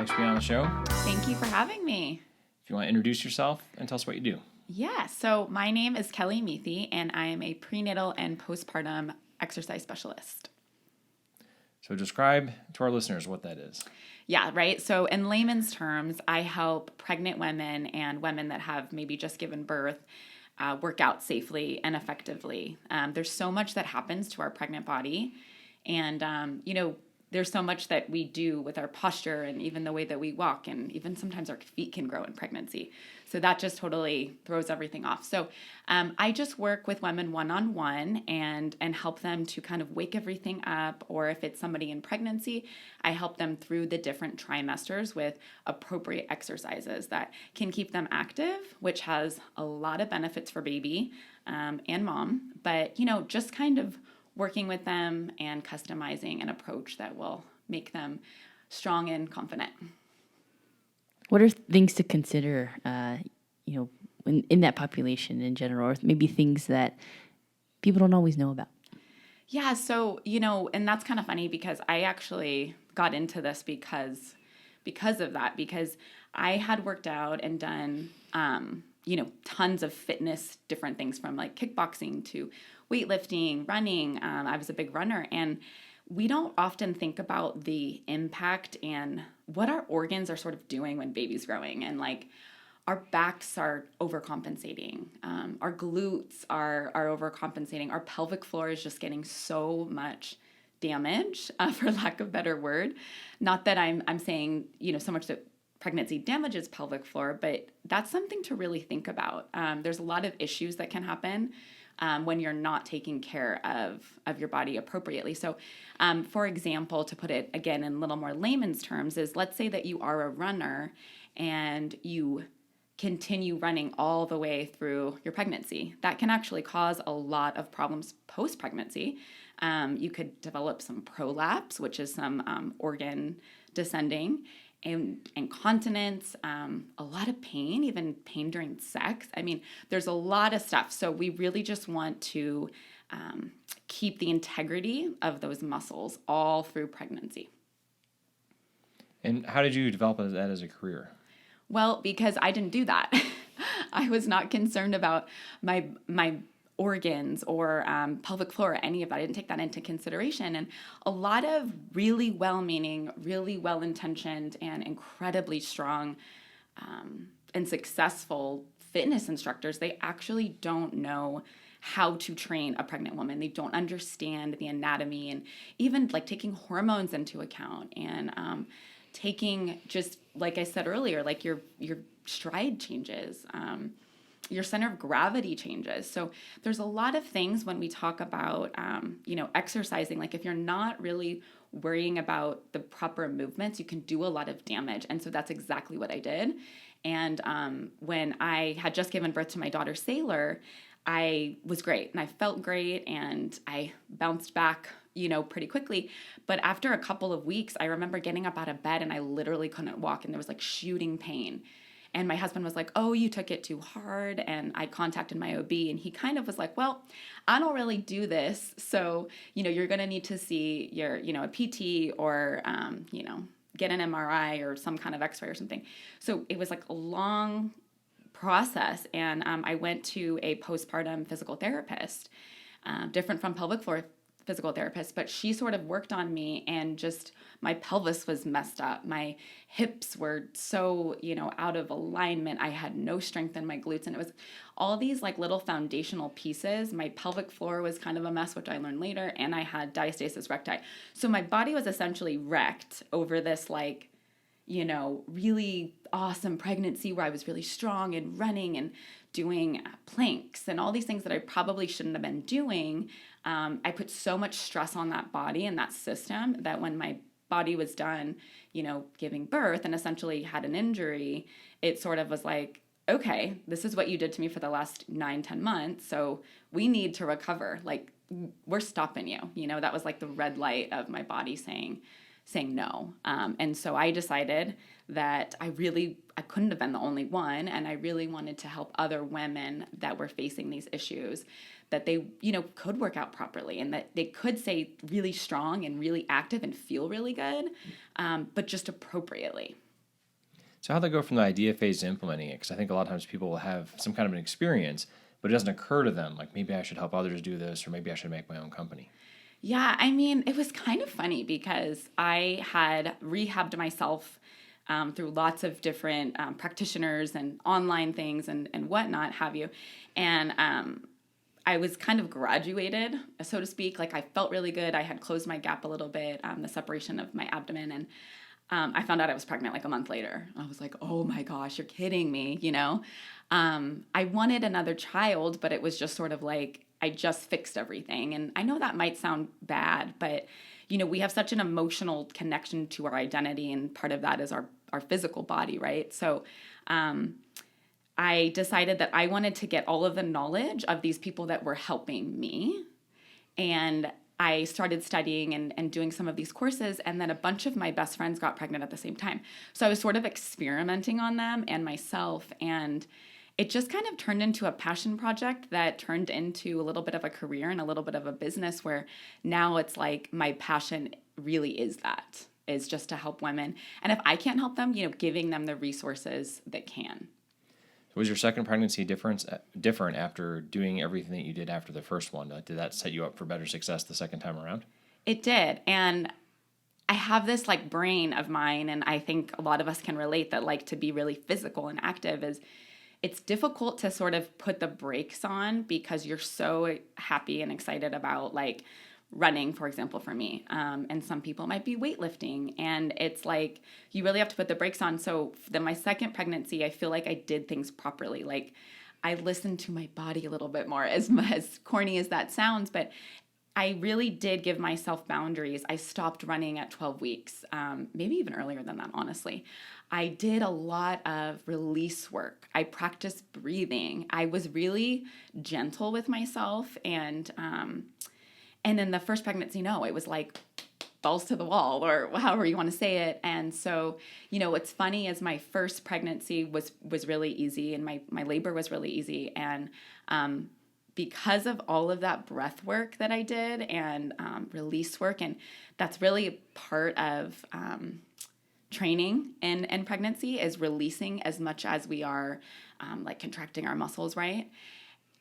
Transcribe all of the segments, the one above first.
Thanks for being on the show. Thank you for having me. If you want to introduce yourself and tell us what you do. Yeah, so my name is Kelly Miethe, and I am a prenatal and postpartum exercise specialist. So describe to our listeners what that is. Yeah, right. So in layman's terms, I help pregnant women and women that have maybe just given birth work out safely and effectively. There's so much that happens to our pregnant body, and there's so much that we do with our posture and even the way that we walk, and even sometimes our feet can grow in pregnancy. So that just totally throws everything off. So I just work with women one-on-one and help them to kind of wake everything up, or if it's somebody in pregnancy, I help them through the different trimesters with appropriate exercises that can keep them active, which has a lot of benefits for baby and mom, but just kind of working with them and customizing an approach that will make them strong and confident. What are things to consider, in that population in general, or maybe things that people don't always know about? Yeah, so, and that's kind of funny because I actually got into this because of that, because I had worked out and done, tons of fitness, different things from like kickboxing to weightlifting, running. I was a big runner, and we don't often think about the impact and what our organs are sort of doing when baby's growing. And like our backs are overcompensating. Our glutes are overcompensating. Our pelvic floor is just getting so much damage, for lack of a better word. Not that I'm saying, so much that pregnancy damages pelvic floor, but that's something to really think about. There's a lot of issues that can happen when you're not taking care of your body appropriately. So, for example, to put it again in a little more layman's terms, is let's say that you are a runner and you continue running all the way through your pregnancy. That can actually cause a lot of problems post-pregnancy. You could develop some prolapse, which is some organ descending, and incontinence, a lot of pain, even pain during sex. I mean, there's a lot of stuff. So we really just want to keep the integrity of those muscles all through pregnancy. And how did you develop that as a career? Well, because I didn't do that. I was not concerned about my organs or pelvic floor or any of that. I didn't take that into consideration. And a lot of really well-meaning, really well-intentioned, and incredibly strong and successful fitness instructors, they actually don't know how to train a pregnant woman. They don't understand the anatomy, and even like taking hormones into account, and taking, just like I said earlier, like your stride changes, your center of gravity changes. So there's a lot of things when we talk about, exercising, like if you're not really worrying about the proper movements, you can do a lot of damage. And so that's exactly what I did. And when I had just given birth to my daughter, Sailor, I was great and I felt great and I bounced back, pretty quickly. But after a couple of weeks, I remember getting up out of bed and I literally couldn't walk, and there was like shooting pain. And my husband was like, "Oh, you took it too hard." And I contacted my OB, and he kind of was like, "Well, I don't really do this. So, you're going to need to see your, a PT or, get an MRI or some kind of x-ray or something." So it was like a long process. And I went to a postpartum physical therapist, different from pelvic floor physical therapist, but she sort of worked on me, and just my pelvis was messed up. My hips were so, out of alignment. I had no strength in my glutes, and it was all these like little foundational pieces. My pelvic floor was kind of a mess, which I learned later, and I had diastasis recti. So my body was essentially wrecked over this like, really awesome pregnancy where I was really strong and running and doing planks and all these things that I probably shouldn't have been doing. I put so much stress on that body and that system that when my body was done, giving birth and essentially had an injury, it sort of was like, okay, this is what you did to me for the last 9-10 months. So we need to recover. Like, we're stopping you. That was like the red light of my body saying no. And so I decided that I couldn't have been the only one. And I really wanted to help other women that were facing these issues, that they, could work out properly and that they could stay really strong and really active and feel really good, but just appropriately. So how'd they go from the idea phase to implementing it? Because I think a lot of times people will have some kind of an experience, but it doesn't occur to them, like maybe I should help others do this, or maybe I should make my own company. Yeah, I mean, it was kind of funny because I had rehabbed myself through lots of different practitioners and online things and whatnot have you. And I was kind of graduated, so to speak. Like I felt really good. I had closed my gap a little bit, the separation of my abdomen. And I found out I was pregnant like a month later. I was like, oh my gosh, you're kidding me, you know? I wanted another child, but it was just sort of like, I just fixed everything. And I know that might sound bad, but you know, we have such an emotional connection to our identity, and part of that is our physical body, right? So I decided that I wanted to get all of the knowledge of these people that were helping me. And I started studying and doing some of these courses, and then a bunch of my best friends got pregnant at the same time. So I was sort of experimenting on them and myself, and it just kind of turned into a passion project that turned into a little bit of a career and a little bit of a business, where now it's like my passion really is just to help women. And if I can't help them, you know, giving them the resources that can. Was your second pregnancy different after doing everything that you did after the first one? Did that set you up for better success the second time around? It did. And I have this like brain of mine, and I think a lot of us can relate, that like to be really physical and active is, it's difficult to sort of put the brakes on because you're so happy and excited about like running, for example, for me. And some people might be weightlifting, and it's like you really have to put the brakes on. So then my second pregnancy, I feel like I did things properly. Like I listened to my body a little bit more, as corny as that sounds, but I really did give myself boundaries. I stopped running at 12 weeks, maybe even earlier than that, honestly. I did a lot of release work. I practiced breathing. I was really gentle with myself. And in the first pregnancy, no, it was like balls to the wall, or however you want to say it. And so, you know, what's funny is my first pregnancy was really easy, and my labor was really easy. And because of all of that breath work that I did and release work, and that's really part of training in pregnancy, is releasing as much as we are like contracting our muscles, right?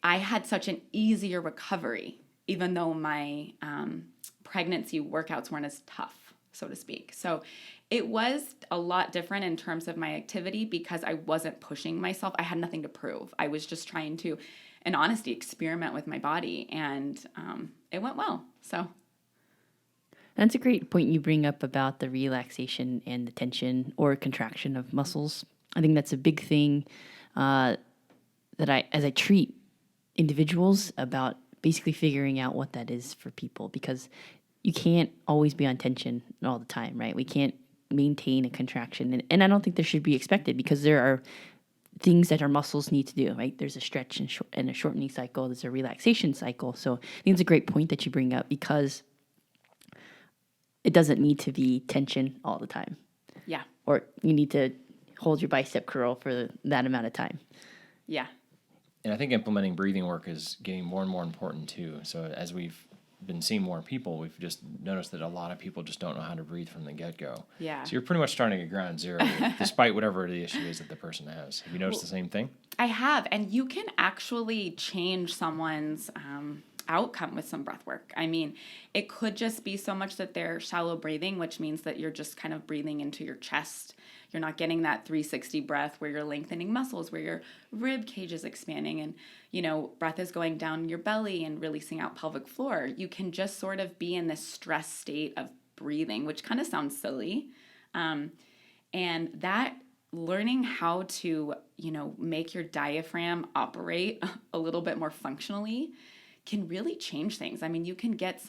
I had such an easier recovery, even though my pregnancy workouts weren't as tough, so to speak. So it was a lot different in terms of my activity because I wasn't pushing myself. I had nothing to prove. I was just trying to, in honesty, experiment with my body, and it went well. So That's a great point you bring up about the relaxation and the tension or contraction of muscles. I think that's a big thing that as I treat individuals, about basically figuring out what that is for people, because you can't always be on tension all the time, right? We can't maintain a contraction. And I don't think there should be expected, because there are things that our muscles need to do, right? There's a stretch and a shortening cycle. There's a relaxation cycle. So I think it's a great point that you bring up, because it doesn't need to be tension all the time. yeah. Or you need to hold your bicep curl for that amount of time. Yeah. And I think implementing breathing work is getting more and more important too. So as we've been seeing more people, we've just noticed that a lot of people just don't know how to breathe from the get-go. Yeah. So you're pretty much starting at ground zero, despite whatever the issue is that the person has. Have you noticed the same thing? I have, and you can actually change someone's outcome with some breath work. I mean, it could just be so much that they're shallow breathing, which means that you're just kind of breathing into your chest. You're not getting that 360 breath where you're lengthening muscles, where your rib cage is expanding, and, you know, breath is going down your belly and releasing out pelvic floor. You can just sort of be in this stress state of breathing, which kind of sounds silly. And that learning how to, you know, make your diaphragm operate a little bit more functionally can really change things. I mean, you can get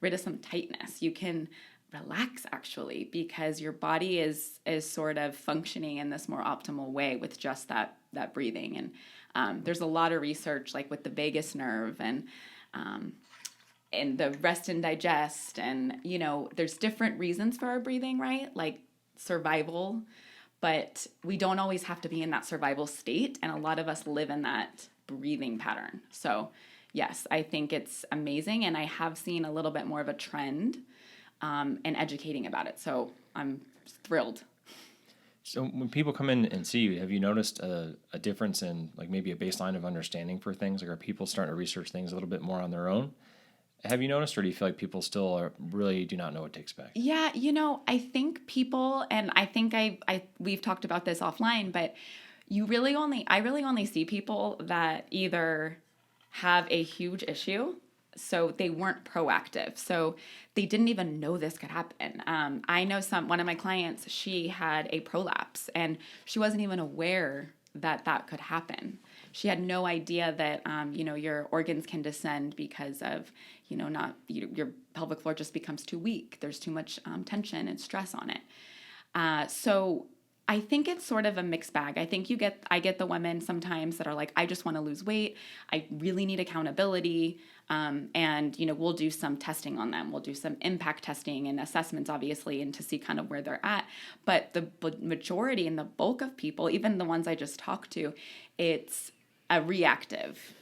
rid of some tightness. You can relax, actually, because your body is sort of functioning in this more optimal way with just that breathing. And there's a lot of research, like with the vagus nerve and the rest and digest, and, you know, there's different reasons for our breathing, right? Like survival, but we don't always have to be in that survival state, and a lot of us live in that breathing pattern. So yes, I think it's amazing, and I have seen a little bit more of a trend in educating about it. So I'm thrilled. So when people come in and see you, have you noticed a difference in like maybe a baseline of understanding for things? Like are people starting to research things a little bit more on their own? Have you noticed, or do you feel like people still really do not know what to expect? Yeah, I think people, and I think we've talked about this offline, but I really only see people that either have a huge issue, so they weren't proactive, so they didn't even know this could happen. I know one of my clients, she had a prolapse, and she wasn't even aware that could happen. She had no idea that your organs can descend because of not your pelvic floor just becomes too weak. There's too much tension and stress on it. So I think it's sort of a mixed bag. I think I get the women sometimes that are like, I just want to lose weight. I really need accountability. And we'll do some testing on them. We'll do some impact testing and assessments, obviously, and to see kind of where they're at. But the majority and the bulk of people, even the ones I just talked to, it's a reactive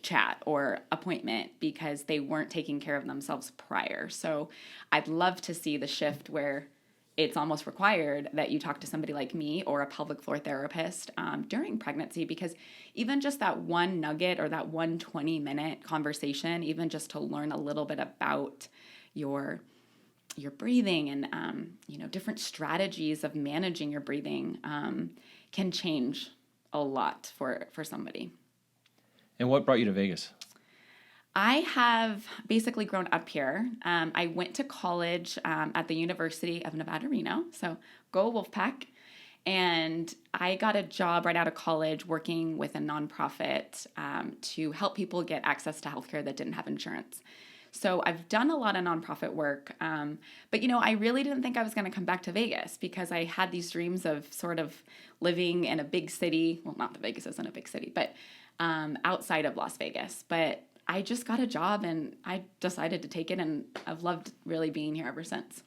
chat or appointment because they weren't taking care of themselves prior. So I'd love to see the shift where it's almost required that you talk to somebody like me or a pelvic floor therapist during pregnancy, because even just that one nugget or that 20-minute conversation, even just to learn a little bit about your breathing and different strategies of managing your breathing can change a lot for somebody. And what brought you to Vegas? I have basically grown up here. I went to college at the University of Nevada, Reno. So go Wolfpack. And I got a job right out of college working with a nonprofit to help people get access to healthcare that didn't have insurance. So I've done a lot of nonprofit work. But I really didn't think I was going to come back to Vegas because I had these dreams of sort of living in a big city. Well, not that Vegas isn't a big city, but outside of Las Vegas. But I just got a job and I decided to take it, and I've loved really being here ever since.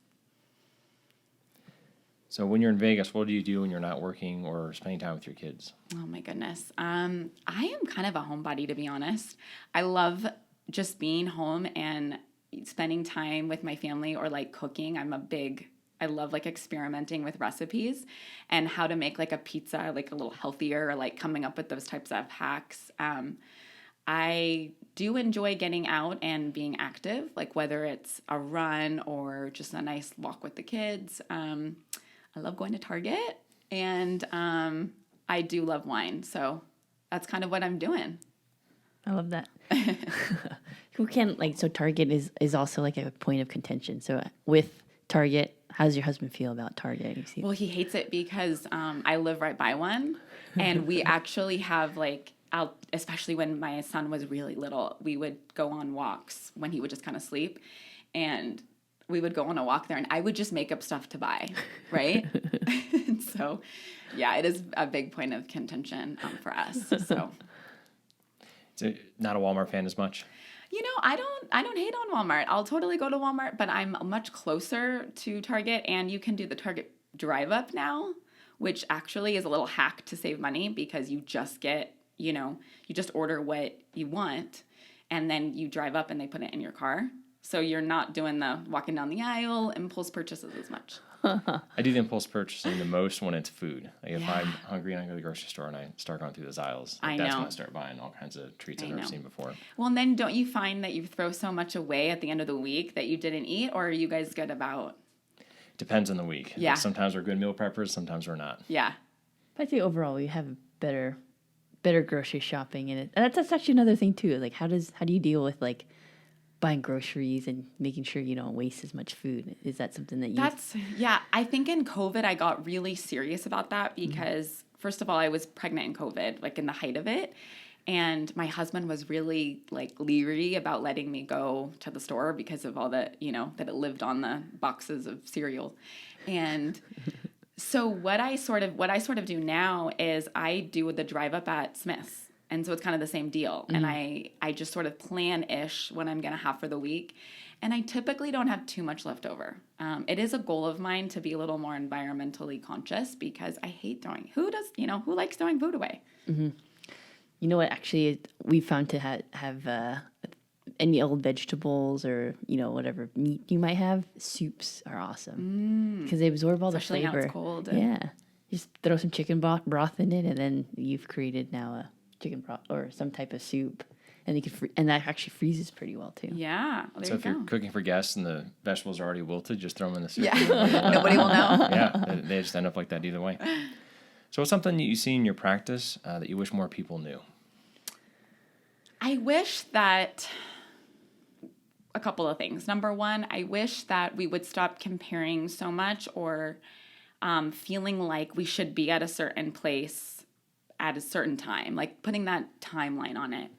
So when you're in Vegas, what do you do when you're not working or spending time with your kids? Oh my goodness. I am kind of a homebody, to be honest. I love just being home and spending time with my family or like cooking. I love like experimenting with recipes and how to make like a pizza like a little healthier, or like coming up with those types of hacks. I do enjoy getting out and being active, like whether it's a run or just a nice walk with the kids. I love going to Target, and I do love wine. So that's kind of what I'm doing. I love that. So Target is also like a point of contention. So with Target, how does your husband feel about Target? Well, he hates it because I live right by one, and we actually have especially when my son was really little, we would go on walks when he would just kind of sleep, and we would go on a walk there, and I would just make up stuff to buy, right? So, yeah, it is a big point of contention for us. So, not a Walmart fan as much? I don't hate on Walmart. I'll totally go to Walmart, but I'm much closer to Target, and you can do the Target drive up now, which actually is a little hack to save money because you just get, you just order what you want, and then you drive up and they put it in your car. So you're not doing the walking down the aisle, impulse purchases as much. I do the impulse purchasing the most when it's food. Like if I'm hungry and I go to the grocery store and I start going through those aisles, that's when I start buying all kinds of treats I've never seen before. Well, and then don't you find that you throw so much away at the end of the week that you didn't eat, or are you guys good about? Depends on the week. Yeah. Sometimes we're good meal preppers, sometimes we're not. Yeah. But I think overall we have better grocery shopping, and that's actually another thing too. Like how do you deal with like buying groceries and making sure you don't waste as much food? Is that something that you... I think in COVID I got really serious about that because first of all, I was pregnant in COVID, like in the height of it. And my husband was really like leery about letting me go to the store because of all the, that it lived on the boxes of cereal. And so what I sort of do now is I do the drive up at Smith's. And so it's kind of the same deal. Mm-hmm. And I just sort of plan-ish what I'm going to have for the week. And I typically don't have too much left over. It is a goal of mine to be a little more environmentally conscious because I hate who likes throwing food away? Mm-hmm. You know what, actually, we found to have any old vegetables or, whatever meat you might have, soups are awesome. Because they absorb all Especially the flavor. Especially now it's cold. Yeah. Just throw some chicken broth in it, and then you've created now a chicken broth or some type of soup. And you can and that actually freezes pretty well too. Yeah. Well, So if you're cooking for guests and the vegetables are already wilted, just throw them in the soup. Yeah. Nobody will know. Yeah, they just end up like that either way. So what's something that you see in your practice that you wish more people knew? I wish that a couple of things. Number one, I wish that we would stop comparing so much or feeling like we should be at a certain place at a certain time, like putting that timeline on it.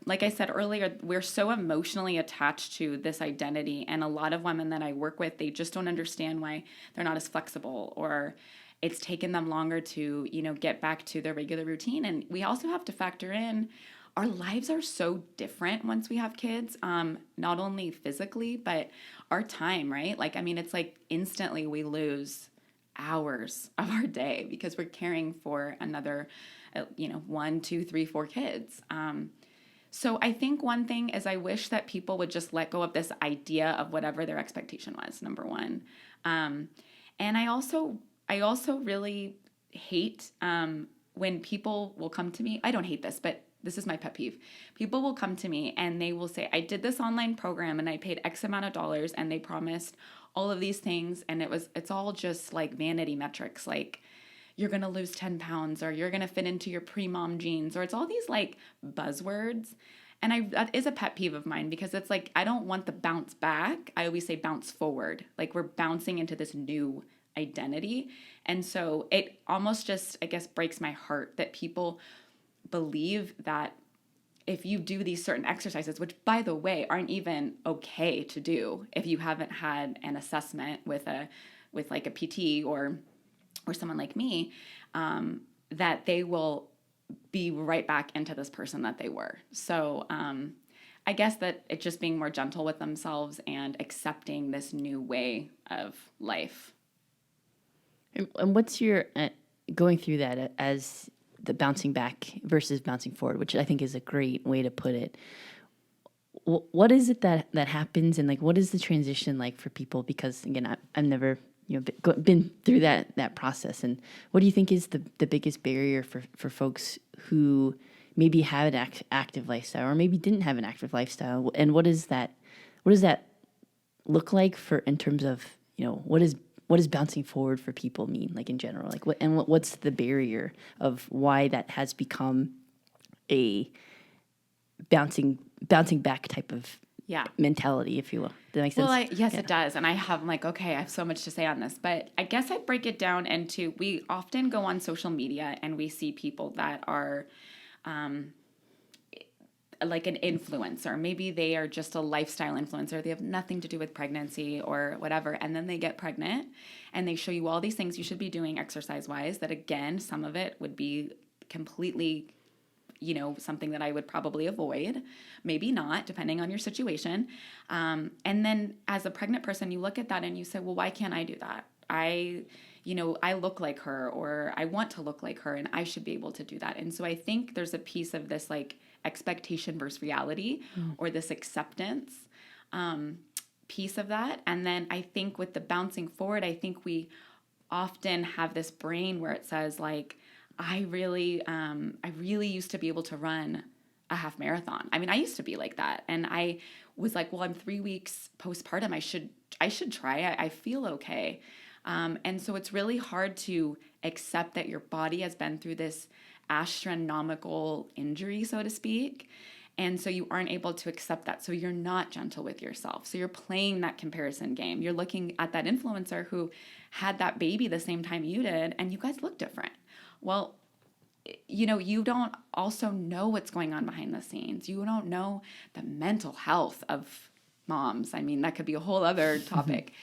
Like I said earlier, we're so emotionally attached to this identity, and a lot of women that I work with, they just don't understand why they're not as flexible, or it's taken them longer to, get back to their regular routine. And we also have to factor in our lives are so different once we have kids, not only physically, but our time, right? It's like instantly we lose hours of our day because we're caring for another, 1, 2, 3, 4 kids. So I think one thing is I wish that people would just let go of this idea of whatever their expectation was, number one. And I also really hate when people will come to me. I don't hate this, but this is my pet peeve. People will come to me and they will say, I did this online program and I paid X amount of dollars and they promised all of these things. And it's all just like vanity metrics. Like you're going to lose 10 pounds or you're going to fit into your pre-mom jeans, or it's all these like buzzwords. And that is a pet peeve of mine because it's like, I don't want the bounce back. I always say bounce forward. Like we're bouncing into this new identity. And so it almost just, I guess, breaks my heart that people believe that if you do these certain exercises, which by the way aren't even okay to do if you haven't had an assessment with like a PT or someone like me, that they will be right back into this person that they were. So I guess that it's just being more gentle with themselves and accepting this new way of life. And what's your going through that as the bouncing back versus bouncing forward, which I think is a great way to put it. What is it that happens, and like what is the transition like for people? Because again, I've never been through that process. And what do you think is the biggest barrier for folks who maybe have an active lifestyle or maybe didn't have an active lifestyle? And what does that look like in terms of what does bouncing forward for people mean, like in general? Like what's the barrier of why that has become a bouncing back type of mentality, if you will? Does that make sense? Well, yes, it does. And I have so much to say on this, but I guess I'd break it down into, we often go on social media and we see people that are like an influencer. Maybe they are just a lifestyle influencer. They have nothing to do with pregnancy or whatever. And then they get pregnant and they show you all these things you should be doing exercise-wise that, again, some of it would be completely, something that I would probably avoid. Maybe not, depending on your situation. And then as a pregnant person, you look at that and you say, well, why can't I do that? I look like her, or I want to look like her, and I should be able to do that. And so I think there's a piece of this like expectation versus reality, or this acceptance piece of that. And then I think with the bouncing forward, I think we often have this brain where it says like, I really used to be able to run a half marathon. I mean, I used to be like that. And I was like, well, I'm 3 weeks postpartum. I should try. I feel okay. And so it's really hard to accept that your body has been through this astronomical injury, so to speak. And so you aren't able to accept that. So you're not gentle with yourself. So you're playing that comparison game. You're looking at that influencer who had that baby the same time you did, and you guys look different. Well, you don't also know what's going on behind the scenes. You don't know the mental health of moms. I mean, that could be a whole other topic.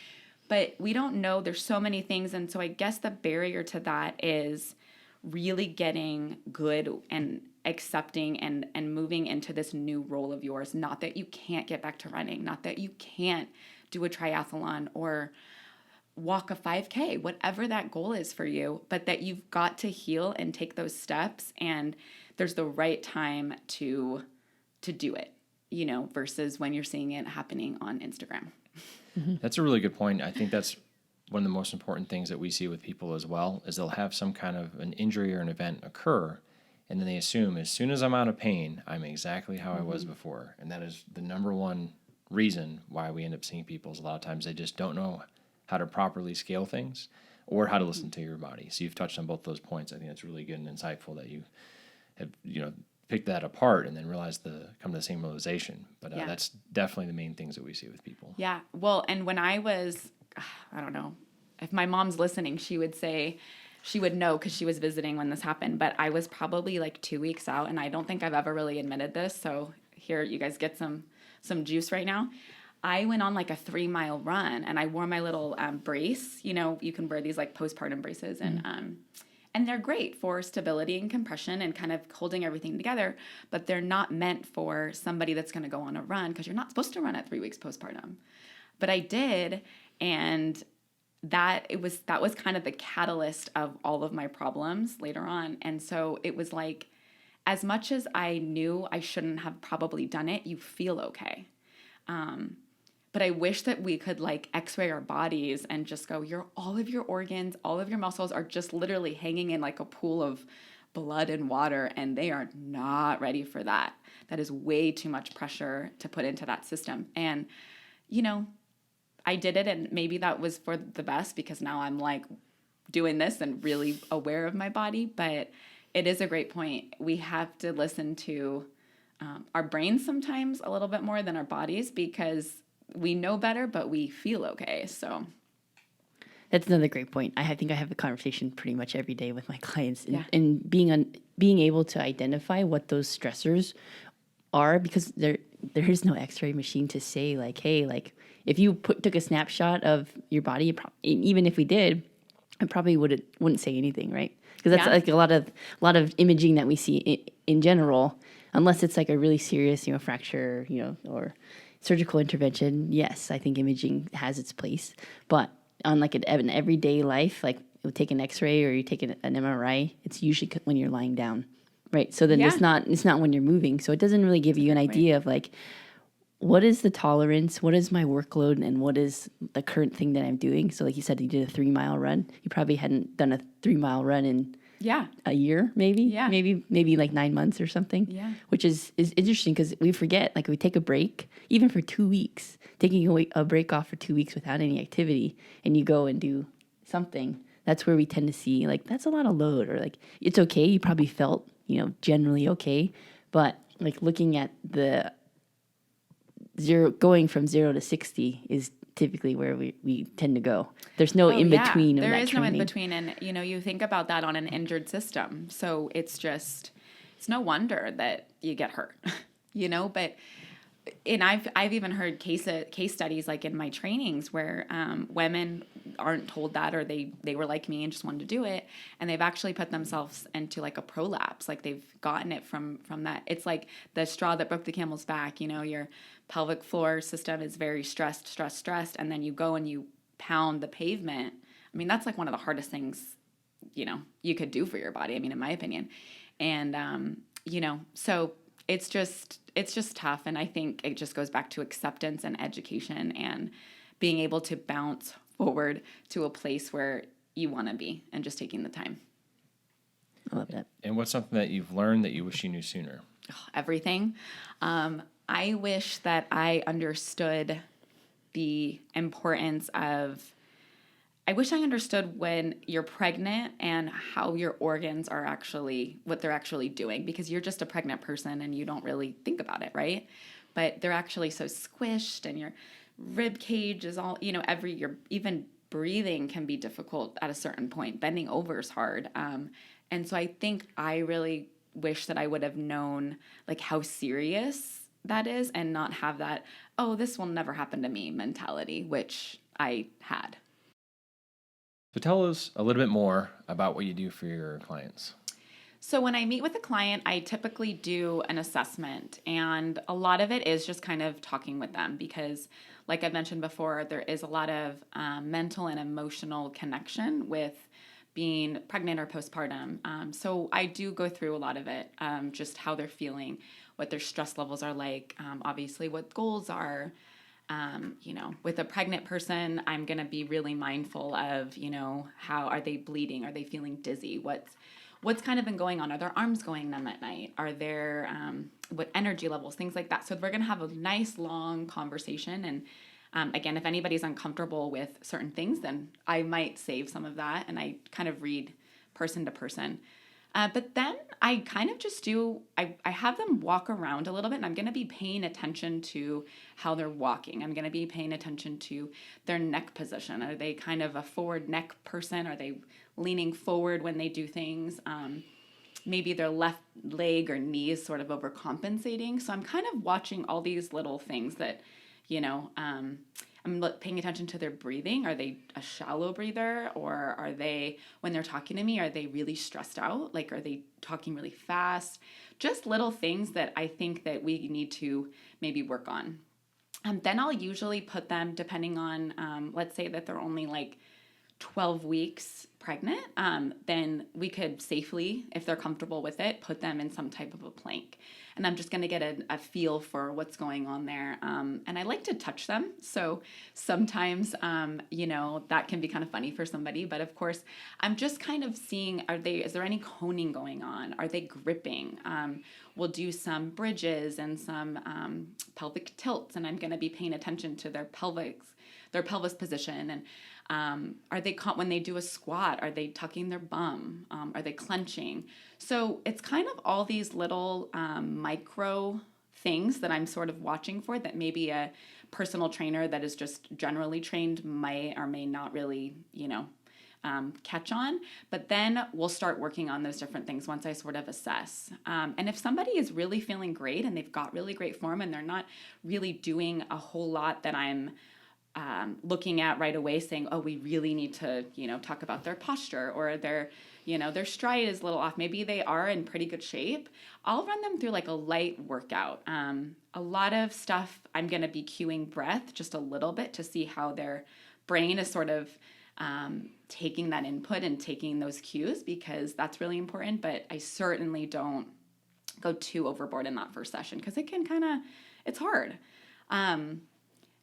But we don't know. There's so many things. And so I guess the barrier to that is really getting good and accepting and moving into this new role of yours. Not that you can't get back to running, not that you can't do a triathlon or walk a 5K, whatever that goal is for you, but that you've got to heal and take those steps, and there's the right time to do it, versus when you're seeing it happening on Instagram. That's a really good point. I think that's one of the most important things that we see with people as well is they'll have some kind of an injury or an event occur, and then they assume as soon as I'm out of pain, I'm exactly how I was before. And that is the number one reason why we end up seeing people is a lot of times they just don't know how to properly scale things or how to listen to your body. So you've touched on both those points. I think that's really good and insightful that you have, picked that apart and then come to the same realization. But that's definitely the main things that we see with people. Yeah. Well, and when I was, I don't know, if my mom's listening, she would know because she was visiting when this happened, but I was probably like 2 weeks out, and I don't think I've ever really admitted this. So here, you guys get some juice right now. I went on like a 3-mile run, and I wore my little brace. You can wear these like postpartum braces, and they're great for stability and compression and kind of holding everything together, but they're not meant for somebody that's going to go on a run because you're not supposed to run at 3 weeks postpartum. But I did, and that was kind of the catalyst of all of my problems later on. And so it was like, as much as I knew I shouldn't have probably done it, you feel okay. But I wish that we could like x-ray our bodies and just go, all of your organs, all of your muscles are just literally hanging in like a pool of blood and water, and they are not ready for that. That is way too much pressure to put into that system. And, I did it, and maybe that was for the best because now I'm like doing this and really aware of my body. But it is a great point. We have to listen to our brains sometimes a little bit more than our bodies because we know better, but we feel okay. So That's another great point. I think I have a conversation pretty much every day with my clients, and being able to identify what those stressors are, because there is no X-ray machine to say like, hey, like if you took a snapshot of your body, even if we did, I probably wouldn't say anything, right? Because that's like a lot of imaging that we see in general, unless it's like a really serious, fracture, or surgical intervention. Yes, I think imaging has its place, but on like an everyday life, like you take an X-ray or you take an MRI, it's usually when you're lying down, right? So then it's not when you're moving. So it doesn't really give you an idea of like, what is the tolerance, what is my workload, and what is the current thing that I'm doing. So like you said, you did a 3-mile run. You probably hadn't done a 3-mile run in a year, maybe, maybe like 9 months or something. Yeah, which is interesting because we forget, like we take a break, even for 2 weeks, taking a break off for 2 weeks without any activity, and you go and do something. That's where we tend to see like that's a lot of load, or like it's okay. You probably felt generally okay, but like looking at the going from 0 to 60 is typically where we tend to go. There's no in between. There is no in between, and you think about that on an injured system. So it's no wonder that you get hurt, But and I've even heard case studies like in my trainings where women aren't told that, or they were like me and just wanted to do it, and they've actually put themselves into like a prolapse, like they've gotten it from that. It's like the straw that broke the camel's back. Your pelvic floor system is very stressed, and then you go and you pound the pavement. I mean, that's like one of the hardest things you could do for your body. I mean, in my opinion, and so it's just tough. And I think it just goes back to acceptance and education and being able to bounce forward to a place where you want to be and just taking the time. I love that. And what's something that you've learned that you wish you knew sooner? Everything. I wish that I understood the importance of, I wish I understood when you're pregnant and how your organs are what they're actually doing, because you're just a pregnant person and you don't really think about it, right? But they're actually so squished, and your rib cage is all, even breathing can be difficult at a certain point. Bending over is hard. And so I think I really wish that I would have known like how serious that is and not have that, oh, this will never happen to me mentality, which I had. So tell us a little bit more about what you do for your clients. So when I meet with a client, I typically do an assessment, and a lot of it is just kind of talking with them because, like I mentioned before, there is a lot of mental and emotional connection with being pregnant or postpartum. So I do go through a lot of it, just how they're feeling, what their stress levels are like, obviously what goals are, with a pregnant person, I'm going to be really mindful of, how are they bleeding? Are they feeling dizzy? What's kind of been going on? Are their arms going numb at night? Are there, what energy levels, things like that. So we're going to have a nice long conversation. And again, if anybody's uncomfortable with certain things, then I might save some of that. And I kind of read person to person. But then I kind of just I have them walk around a little bit, and I'm going to be paying attention to how they're walking. I'm going to be paying attention to their neck position. Are they kind of a forward neck person? Are they leaning forward when they do things? Maybe their left leg or knee is sort of overcompensating. So I'm kind of watching all these little things that, I'm paying attention to their breathing. Are they a shallow breather, or are they, when they're talking to me, are they really stressed out? Like, are they talking really fast? Just little things that I think that we need to maybe work on. Then I'll usually put them, depending on, let's say that they're only like 12 weeks pregnant, then we could safely, if they're comfortable with it, put them in some type of a plank. And I'm just going to get a feel for what's going on there. And I like to touch them. So sometimes, that can be kind of funny for somebody. But of course, I'm just kind of seeing, is there any coning going on? Are they gripping? We'll do some bridges and some pelvic tilts. And I'm going to be paying attention to their pelvis position. And are they when they do a squat, are they tucking their bum? Are they clenching? So it's kind of all these little micro things that I'm sort of watching for that maybe a personal trainer that is just generally trained may or may not really, catch on. But then we'll start working on those different things once I sort of assess. And if somebody is really feeling great and they've got really great form and they're not really doing a whole lot that I'm looking at right away, saying, oh, we really need to, talk about their posture, or their stride is a little off. Maybe they are in pretty good shape. I'll run them through like a light workout. A lot of stuff I'm going to be cueing breath just a little bit to see how their brain is sort of taking that input and taking those cues, because that's really important. But I certainly don't go too overboard in that first session, because it can it's hard.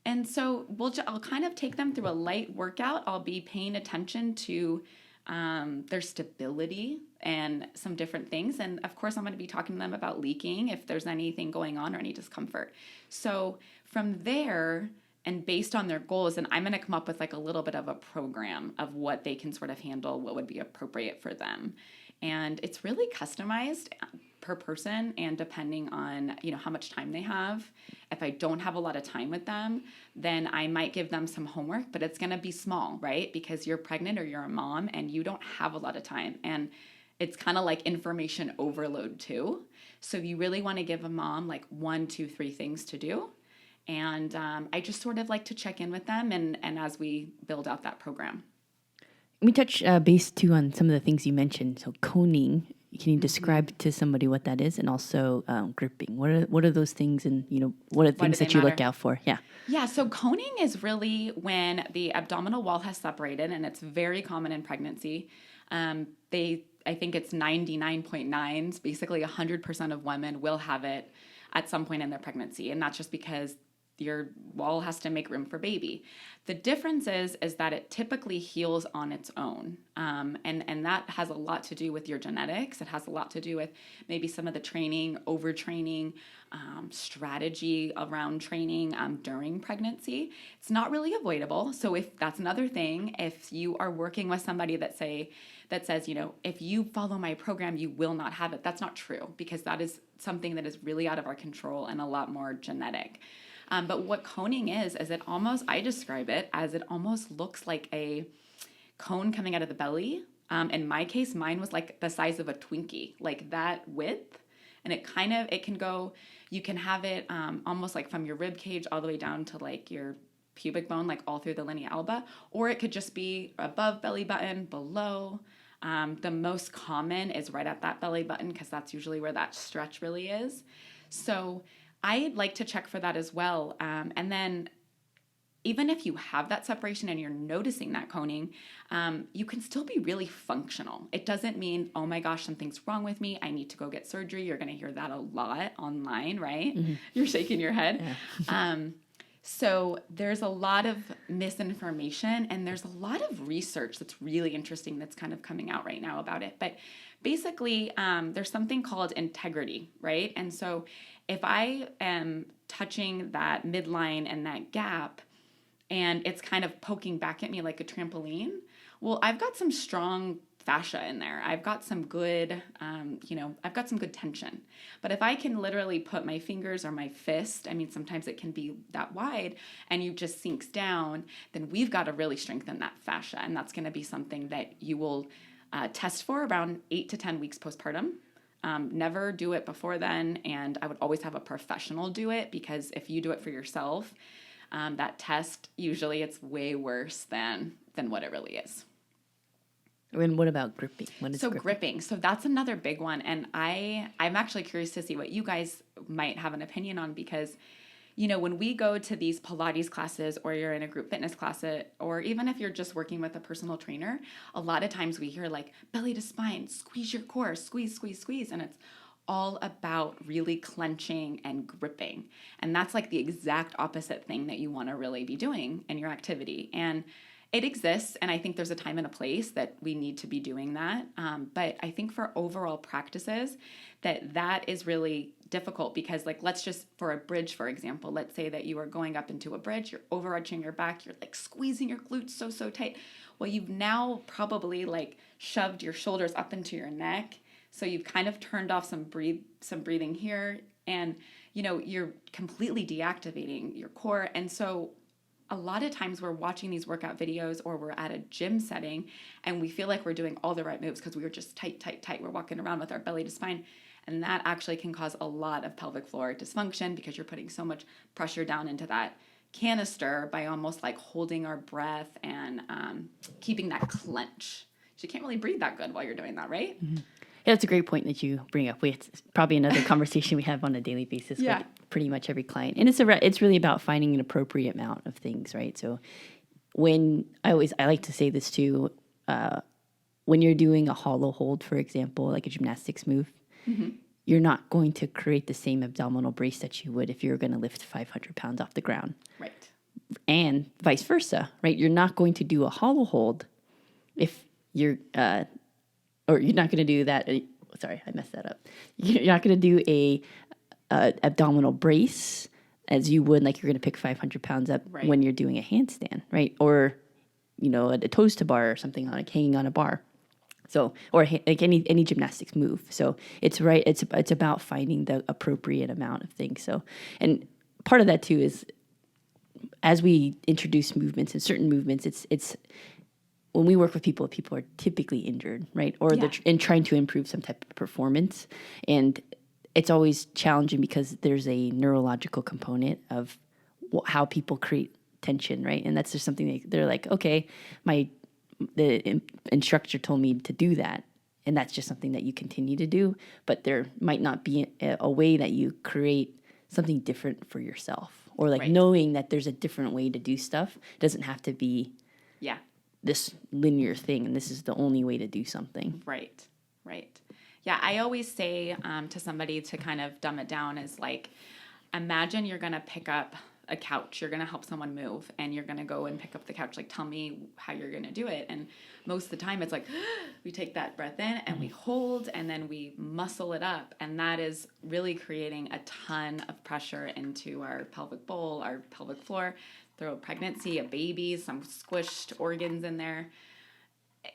And so I'll kind of take them through a light workout. I'll be paying attention to their stability and some different things. And of course, I'm going to be talking to them about leaking if there's anything going on or any discomfort. So from there, and based on their goals, and I'm going to come up with like a little bit of a program of what they can sort of handle, what would be appropriate for them. And it's really customized per person, and depending on, how much time they have. If I don't have a lot of time with them, then I might give them some homework, but it's going to be small, right? Because you're pregnant or you're a mom and you don't have a lot of time. And it's kind of like information overload too. So you really want to give a mom like 1, 2, 3 things to do. And I just sort of like to check in with them and as we build out that program. We touch base too on some of the things you mentioned. So coning, can you describe to somebody what that is, and also gripping? What are those things, and what are the things that you look out for? Yeah. Yeah. So coning is really when the abdominal wall has separated, and it's very common in pregnancy. I think it's 99.9, basically 100% of women will have it at some point in their pregnancy, and that's just because your wall has to make room for baby. The difference is that it typically heals on its own. And that has a lot to do with your genetics. It has a lot to do with maybe some of the training, overtraining, strategy around training during pregnancy. It's not really avoidable. So if that's another thing, if you are working with somebody that says, if you follow my program, you will not have it. That's not true, because that is something that is really out of our control and a lot more genetic. But what coning is I describe it as it almost looks like a cone coming out of the belly. In my case, mine was like the size of a Twinkie, like that width. And it can go, you can have it almost like from your rib cage all the way down to like your pubic bone, like all through the linea alba, or it could just be above belly button, below. The most common is right at that belly button, because that's usually where that stretch really is. So I'd like to check for that as well. And then even if you have that separation and you're noticing that coning, you can still be really functional. It doesn't mean, oh my gosh, something's wrong with me, I need to go get surgery. You're going to hear that a lot online, right? Mm-hmm. You're shaking your head. Yeah. So there's a lot of misinformation, and there's a lot of research that's really interesting that's kind of coming out right now about it. But basically, there's something called integrity, right? And so if I am touching that midline and that gap, and it's kind of poking back at me like a trampoline, well, I've got some strong fascia in there. I've got some good, I've got some good tension. But if I can literally put my fingers or my fist, I mean, sometimes it can be that wide, and you just sinks down, then we've got to really strengthen that fascia. And that's going to be something that you will test for around 8 to 10 weeks postpartum. Never do it before then. And I would always have a professional do it, because if you do it for yourself, that test, usually it's way worse than what it really is. And what about gripping? What is gripping? So that's another big one. And I'm actually curious to see what you guys might have an opinion on, because, when we go to these Pilates classes, or you're in a group fitness class, or even if you're just working with a personal trainer, a lot of times we hear like belly to spine, squeeze your core, squeeze, squeeze, squeeze. And it's all about really clenching and gripping. And that's like the exact opposite thing that you want to really be doing in your activity. And it exists, and I think there's a time and a place that we need to be doing that. But I think for overall practices, that is really difficult, because like, let's just, for a bridge, for example, let's say that you are going up into a bridge, you're overarching your back, you're like squeezing your glutes so tight. Well, you've now probably like shoved your shoulders up into your neck. So you've kind of turned off some breathing here, and you're completely deactivating your core. And so a lot of times we're watching these workout videos, or we're at a gym setting, and we feel like we're doing all the right moves because we were just tight. We're walking around with our belly to spine. And that actually can cause a lot of pelvic floor dysfunction, because you're putting so much pressure down into that canister by almost like holding our breath and keeping that clench. So you can't really breathe that good while you're doing that, right? Mm-hmm. Yeah, that's a great point that you bring up. It's probably another conversation we have on a daily basis with pretty much every client. And it's really about finding an appropriate amount of things, right? So I like to say this too, when you're doing a hollow hold, for example, like a gymnastics move, mm-hmm. you're not going to create the same abdominal brace that you would if you're going to lift 500 pounds off the ground. Right. And vice versa, right? You're not going to do a hollow hold if you're... or you're not going to do that. Sorry, I messed that up. You're not going to do a abdominal brace as you would like you're going to pick 500 pounds up when you're doing a handstand, right? Or, a toes to bar or something like hanging on a bar. So, or like any gymnastics move. So it's right. It's about finding the appropriate amount of things. So, and part of that too is as we introduce movements and certain movements, it's when we work with people are typically injured, right? Or they're trying to improve some type of performance. And it's always challenging because there's a neurological component of how people create tension, right? And that's just something they're like, okay, the instructor told me to do that. And that's just something that you continue to do. But there might not be a way that you create something different for yourself. Or like knowing that there's a different way to do stuff. It doesn't have to be this linear thing, and this is the only way to do something. Right. Yeah, I always say to somebody to kind of dumb it down is like, imagine you're going to pick up a couch. You're going to help someone move, and you're going to go and pick up the couch. Like, tell me how you're going to do it. And most of the time it's like, we take that breath in and we hold, and then we muscle it up. And that is really creating a ton of pressure into our pelvic bowl, our pelvic floor. Throw a pregnancy, a baby, some squished organs in there.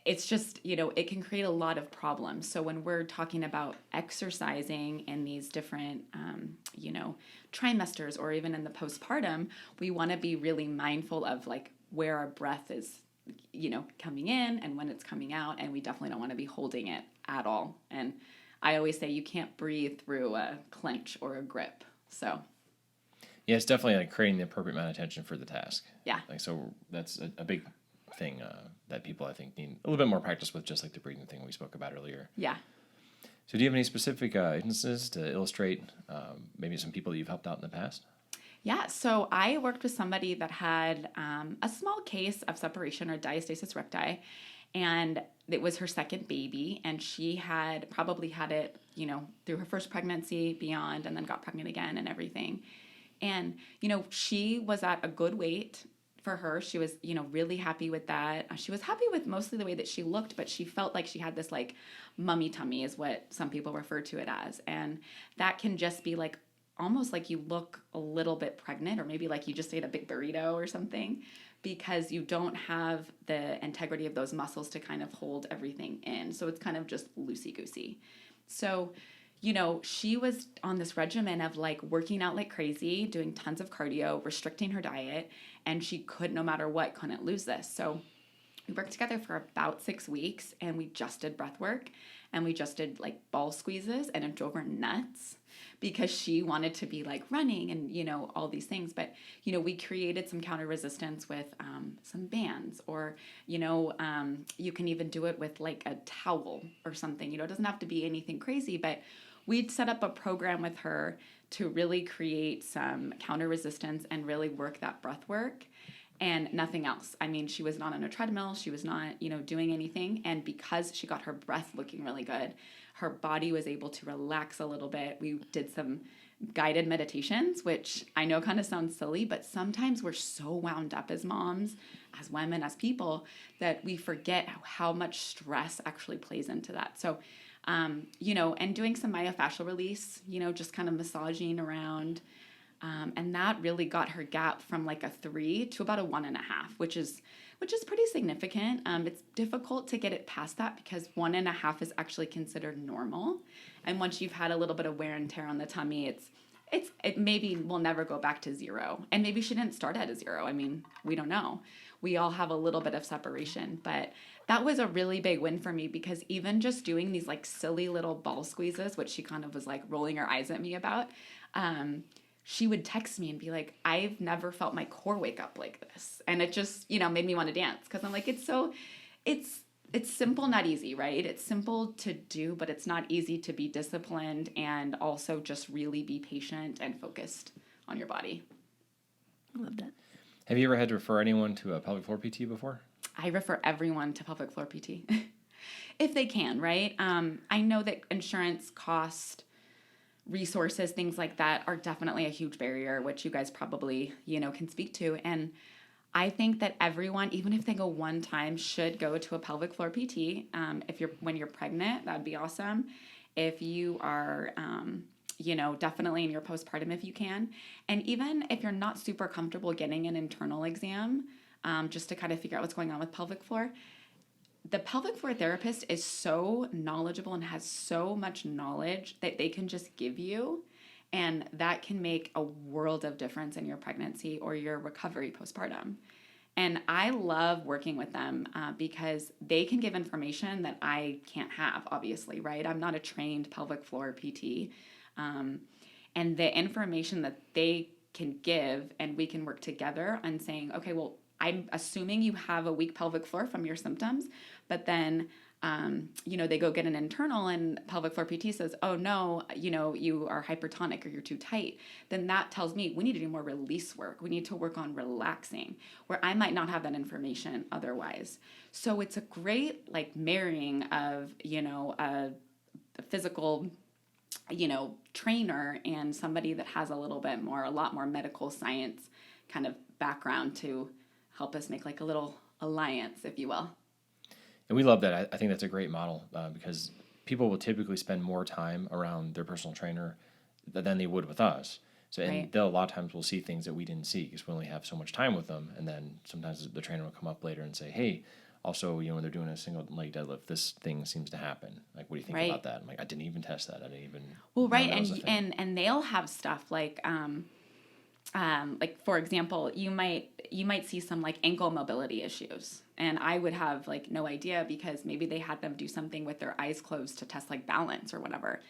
It's just, it can create a lot of problems. So when we're talking about exercising in these different, trimesters, or even in the postpartum, we want to be really mindful of like where our breath is, coming in and when it's coming out. And we definitely don't want to be holding it at all. And I always say you can't breathe through a clench or a grip. So... yeah, it's definitely like creating the appropriate amount of attention for the task. Yeah. Like, so that's a big thing that people, I think, need a little bit more practice with, just like the breathing thing we spoke about earlier. Yeah. So do you have any specific instances to illustrate maybe some people that you've helped out in the past? Yeah, so I worked with somebody that had a small case of separation, or diastasis recti, and it was her second baby, and she had probably had it, through her first pregnancy, beyond, and then got pregnant again and everything. And, she was at a good weight for her. She was, really happy with that. She was happy with mostly the way that she looked, but she felt like she had this like mummy tummy is what some people refer to it as. And that can just be like almost like you look a little bit pregnant, or maybe like you just ate a big burrito or something, because you don't have the integrity of those muscles to kind of hold everything in. So it's kind of just loosey-goosey. So, she was on this regimen of like working out like crazy, doing tons of cardio, restricting her diet, and she no matter what, couldn't lose this. So we worked together for about 6 weeks, and we just did breath work, and we just did like ball squeezes, and it drove her nuts because she wanted to be like running and, all these things. But, we created some counter resistance with some bands, or, you can even do it with like a towel or something. It doesn't have to be anything crazy, but we'd set up a program with her to really create some counter resistance and really work that breath work and nothing else. I mean, she was not on a treadmill. She was not, doing anything. And because she got her breath looking really good, her body was able to relax a little bit. We did some guided meditations, which I know kind of sounds silly, but sometimes we're so wound up as moms, as women, as people, that we forget how much stress actually plays into that. So, and doing some myofascial release, just kind of massaging around. And that really got her gap from like a 3 to about a 1.5, which is pretty significant. It's difficult to get it past that because 1.5 is actually considered normal. And once you've had a little bit of wear and tear on the tummy, it maybe will never go back to 0. And maybe she didn't start at a 0. I mean, we don't know. We all have a little bit of separation, but that was a really big win for me, because even just doing these like silly little ball squeezes, which she kind of was like rolling her eyes at me about, she would text me and be like, I've never felt my core wake up like this. And it just, made me want to dance, because I'm like, it's simple, not easy, right? It's simple to do, but it's not easy to be disciplined and also just really be patient and focused on your body. I love that. Have you ever had to refer anyone to a pelvic floor PT before? I refer everyone to pelvic floor PT if they can, right? I know that insurance cost, resources, things like that are definitely a huge barrier, which you guys probably, can speak to. And I think that everyone, even if they go one time, should go to a pelvic floor PT. When you're pregnant, that'd be awesome. If you are, definitely in your postpartum if you can. And even if you're not super comfortable getting an internal exam, just to kind of figure out what's going on with pelvic floor, the pelvic floor therapist is so knowledgeable and has so much knowledge that they can just give you, and that can make a world of difference in your pregnancy or your recovery postpartum. And I love working with them because they can give information that I can't have, obviously, right? I'm not a trained pelvic floor PT. And the information that they can give, and we can work together on saying, okay, well, I'm assuming you have a weak pelvic floor from your symptoms, but then, they go get an internal and pelvic floor PT says, oh no, you are hypertonic or you're too tight. Then that tells me we need to do more release work. We need to work on relaxing, where I might not have that information otherwise. So it's a great like marrying of, a physical, trainer and somebody that has a lot more medical science kind of background to help us make like a little alliance, if you will. And we love that. I think that's a great model because people will typically spend more time around their personal trainer than they would with us. So, and Right. they'll a lot of times we'll see things that we didn't see because we only have so much time with them. And then sometimes the trainer will come up later and say, hey, also, when they're doing a single leg deadlift, this thing seems to happen. Like, what do you think Right. about that? I'm like, I didn't even test that. I didn't even Well, right, know that was a thing. and they'll have stuff like for example, you might see some like ankle mobility issues, and I would have like no idea because maybe they had them do something with their eyes closed to test like balance or whatever,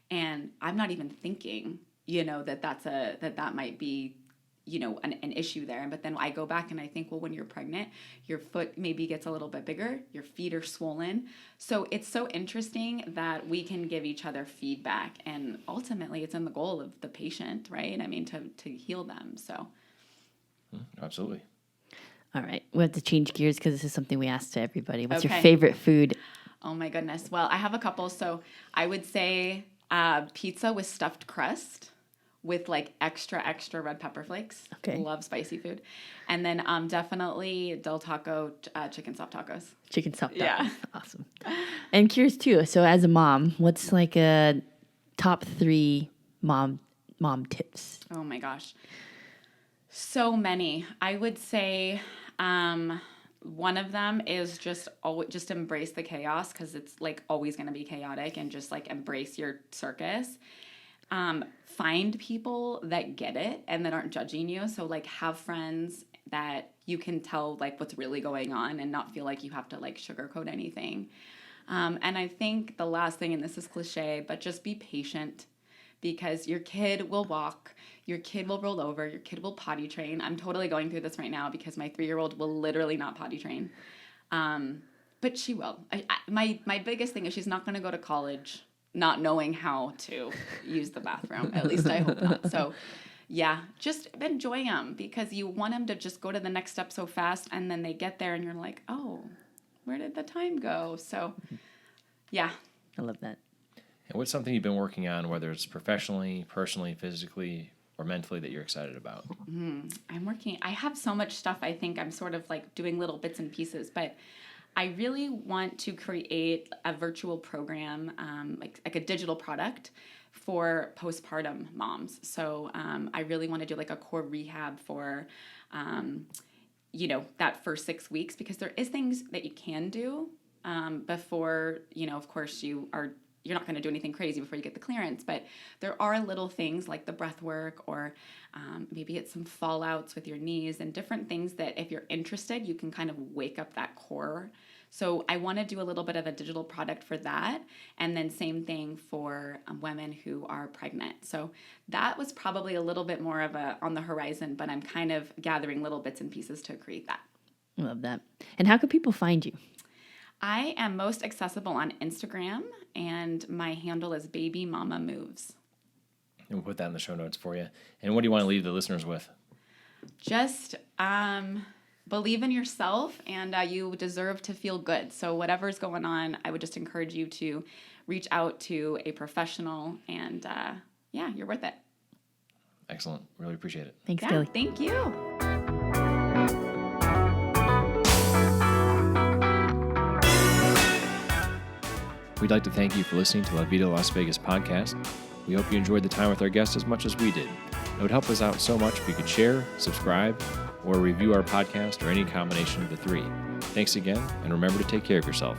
and I'm not even thinking, that might be, an issue there. But then I go back and I think, well, when you're pregnant, your foot maybe gets a little bit bigger, your feet are swollen. So it's so interesting that we can give each other feedback, and ultimately it's in the goal of the patient, right? I mean, to heal them. So. Absolutely. All right. We have to change gears because this is something we ask to everybody. What's your Okay. favorite food? Oh my goodness. Well, I have a couple. So I would say pizza with stuffed crust, with like extra red pepper flakes. Okay. Love spicy food. And then definitely Del Taco chicken soft tacos. Chicken soft tacos. Yeah. Awesome. And curious too. So as a mom, what's like a top 3 mom tips? Oh my gosh. So many. I would say one of them is just embrace the chaos, because it's like always going to be chaotic, and just like embrace your circus. Find people that get it and that aren't judging you. So like have friends that you can tell like what's really going on and not feel like you have to like sugarcoat anything. And I think the last thing, and this is cliche, but just be patient, because your kid will walk, your kid will roll over, your kid will potty train. I'm totally going through this right now because my 3-year-old will literally not potty train. But she will. My biggest thing is she's not going to go to college not knowing how to use the bathroom. At least I hope not. So yeah, just enjoy them, because you want them to just go to the next step so fast, and then they get there and you're like, oh, where did the time go? So yeah. I love that. And what's something you've been working on, whether it's professionally, personally, physically, or mentally, that you're excited about? I have so much stuff. I think I'm sort of like doing little bits and pieces, but I really want to create a virtual program, like a digital product for postpartum moms. So I really want to do like a core rehab for, that first 6 weeks, because there is things that you can do before, of course you're not going to do anything crazy before you get the clearance, but there are little things like the breath work, or maybe it's some fallouts with your knees and different things that if you're interested, you can kind of wake up that core. So I want to do a little bit of a digital product for that. And then same thing for women who are pregnant. So that was probably a little bit more of on the horizon, but I'm kind of gathering little bits and pieces to create that. I love that. And how can people find you? I am most accessible on Instagram, and my handle is Baby Mama Moves. And we'll put that in the show notes for you. And what do you want to leave the listeners with? Just believe in yourself, and you deserve to feel good. So whatever's going on, I would just encourage you to reach out to a professional, and you're worth it. Excellent. Really appreciate it. Thanks, Kelly. Thank you. We'd like to thank you for listening to La Vida Las Vegas podcast. We hope you enjoyed the time with our guests as much as we did. It would help us out so much if you could share, subscribe, or review our podcast, or any combination of the 3. Thanks again, and remember to take care of yourself.